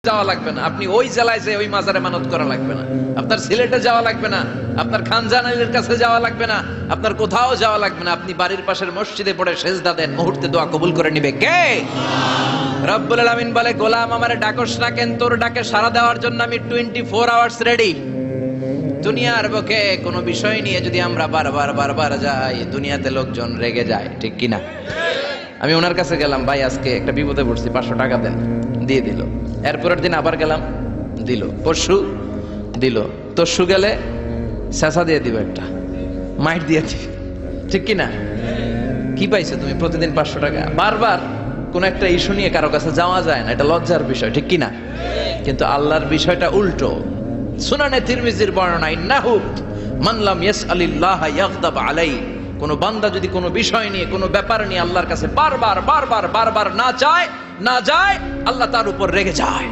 যাওয়া লাগবে না, আপনি ওই জেলায় যে ওই মাজারে মানত করা লাগবে না, আপনার সিলেটে যাওয়া লাগবে না, আপনার খানজান আলীর কাছে যাওয়া লাগবে না, আপনার কোথাও যাওয়া লাগবে না। আপনি বাড়ির পাশের মসজিদে পড়ে সেজদা দেন, মুহূর্তে দোয়া কবুল করে নিবে কে? রব্বুল আলামিন বলে, গোলাম আমারে ডাকস না কেন? তোর ডাকে সাড়া দেওয়ার জন্য আমি 24 আওয়ার্স রেডি। দুনিয়ার বুকে কোনো বিষয় নিয়ে যদি আমরা বারবার যাই, দুনিয়াতে লোকজন রেগে যায়, ঠিক কিনা? আমি ওনার কাছে গেলাম, ভাই আজকে একটা বিপদে পড়ছি, 500 টাকা দেন, দিয়ে দিল। এরপরের দিন আবার গেলাম, দিল। পরশু দিল, তরশু গেলে চেঁচা দিয়ে দিব, একটা মাইট দিয়ে দিবে, ঠিক কিনা? কি পাইছো তুমি? প্রতিদিন 500 টাকা। বারবার কোন একটা ইস্যু নিয়ে কারো কাছে যাওয়া যায় না, এটা লজ্জার বিষয়, ঠিক কিনা? কিন্তু আল্লাহর বিষয়টা উল্টো। সুনানে তিরমিজির বর্ণনা, ইন্নাহু মান লাম ইয়াসআলিল্লাহ ইয়াগদাব আলাইহি, কোন বান্দা যদি কোনো বিষয় নিয়ে, কোনো ব্যাপার নিয়ে আল্লাহর কাছে বারবার না যায়, আল্লাহ তার উপর রেগে যায়।